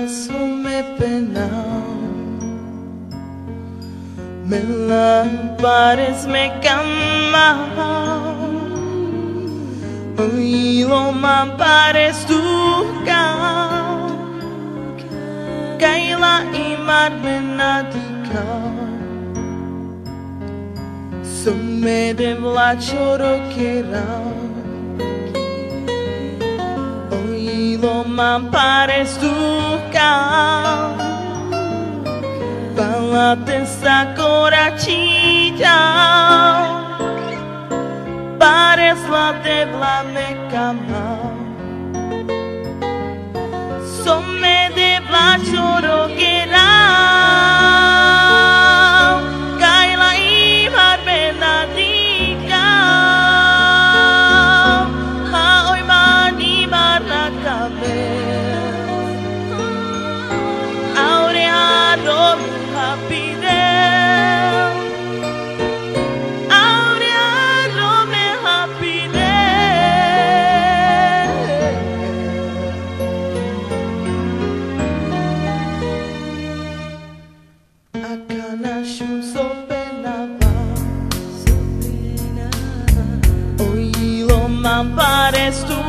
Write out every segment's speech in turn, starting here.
sume penal Melan pares me camao Oilo man pares tu kau Kaila imar menadikau Sume de vlačoro kerao Oilo man pares tu kau Balate sakura chijao Pares la de vla me kamao Some de vlačoro kerao Kaila imar menadikau Haoy man imar nakabel Aureado Pares tu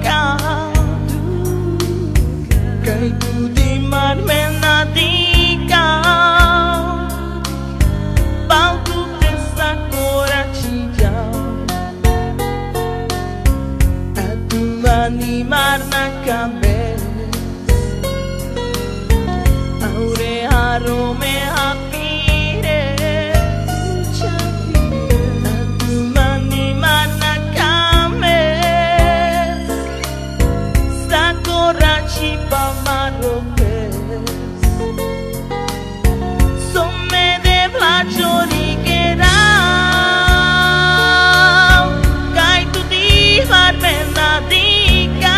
kau Kay tu di man menadikau Pau tu te sakura chijau Atu mani marna kabes Aure haro me hapires Atu mani marna Rachi pamarokes Some de vlačori kerao Kai tu dihar menadikau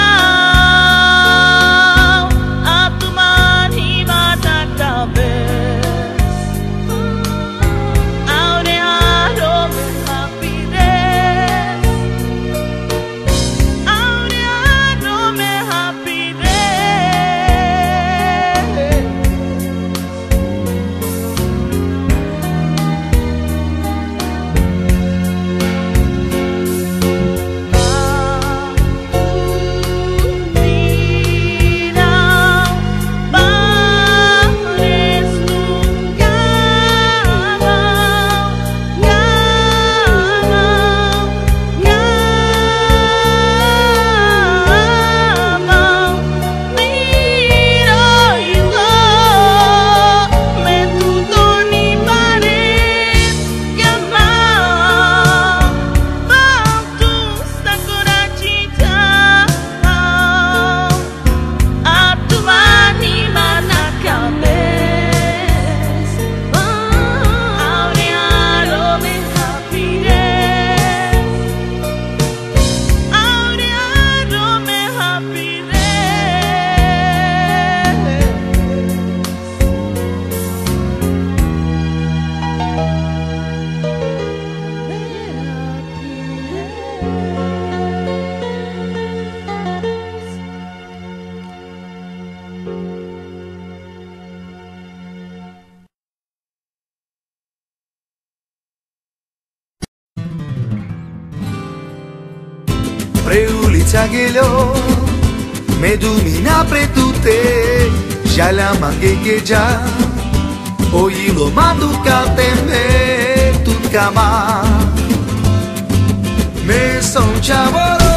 Atu man himar nakabes Aure haro me hapires Aure haro me Preulița ghelio me domina pre tutte Jala mangegeja Oilo manduka tembe tutkama Me som chavoro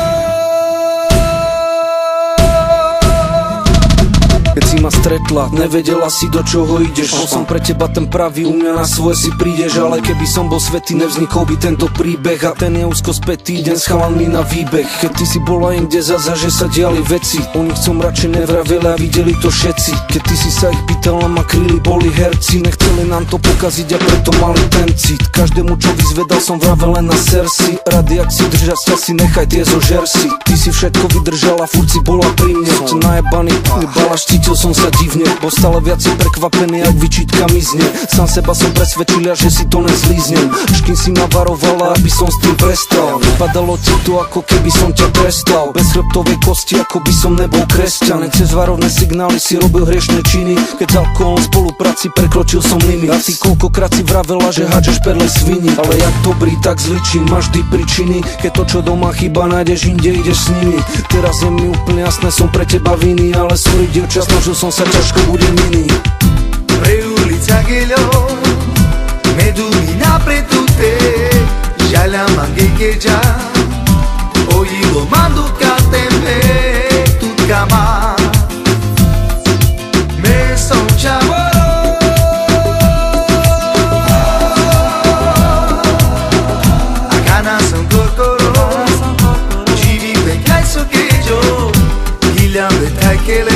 Keď si ma stretla, nevedela si do čoho ideš. Bol som pre teba ten pravý, u mňa na svoje si prídeš. Ale keby som bol svätý, nevznikol by tento príbeh. A ten je úzko spätý, deň schovaný na výbeh. Keď ty si bola inde zasa, že sa diali veci. O nich som radšej nevraveli a videli to všetci. Keď ty si sa ich pýtala, ma kryli, boli herci. Nechceli nám to pokaziť a preto mali ten cit. Každému, čo vyzvedal, som vravel len na sersi. Rady, ak si držať sa si, nechaj tie zožer si. Ty si všetko vydržala, furt si bola pri mne. Som najebaný, balaš, cítil som sa divne, bo stále viac si prekvapený, ak vyčítka mizne. Sám seba som presvedčil, že si to nezlíznem, až kým si ma varovala, aby som s tým prestal. Vypadalo ti to, ako keby som ťa trestal, bez chrbtovej kosti, ako by som nebol kresťan. Cez varovné signály si robil hriešne činy, keď s alkoholom v spolupráci prekročil som limit. A ty koľkokrát si vravela, že hádžeš perle svini, ale jak dobrý, tak zličím, máš vždy príčiny. Keď to, čo doma chýba, nájdeš inde, ideš s nimi. Teraz je mi úplne jasné, som pre teba vinný, ale sorry dievča, snažil som sa, ťažko bude iný. Pre ulica gelo, medumina pre tute, žaľa mange keja, ojilo manduka tembe, tutka má. Me som čavoro, a gana som kokoro, živí pekaj so kejo, hilja betaj kele,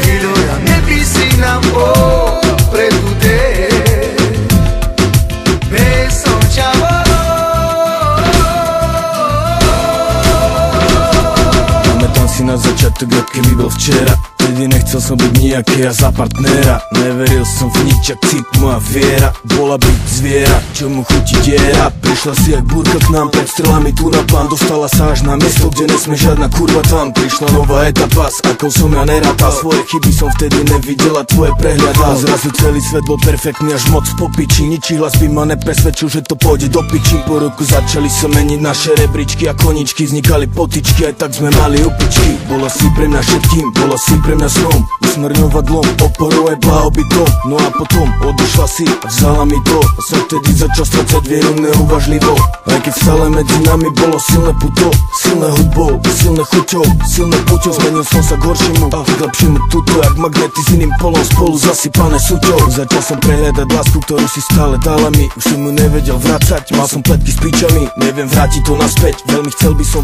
hilja me pisi nam o, pre tute, me som čavoro. Pamätám si na začiatok, jak keby bol včera. Vtedy nechcel som byť nejaký a za partnera. Neveril som v nič, ak cít moja viera bola byť zviera, čo mu chutí diera. Prišla si jak búrka k nám, pred strelami tu na plán. Dostala sa až na miesto, kde nesme žiadna kurva tam. Prišla nová etapa, s akou som ja nerátal. Svoje chyby som vtedy nevidela, tvoje prehľadal. Zrazu celý svet bol perfektný, až moc po piči. Ničí hlas by ma nepresvedčil, že to pôjde do piči. Po roku začali sa meniť naše rebríčky a koničky, vznikali potičky, aj tak sme mali opičky. Bola si pre mňa všetkým, bola si pre mňa snom, usmerňovadlom, oporou aj blahobytom. No a potom odišla si a vzala mi to, a som vtedy začal strácať vieru neuvažlivo. Aj keď stále medzi nami bolo silné puto, silné hudbou, silné chuťou, silné puťou. Zmenil som sa k horšiemu a k lepšiemu tuto, jak magnety s iným polom spolu zasypané suťou. Začal som prehľadať lásku, ktorú si stále dala mi, už som mu nevedel vracať. Mal som pletky s pičami, neviem vrátiť to naspäť, veľmi chcel by som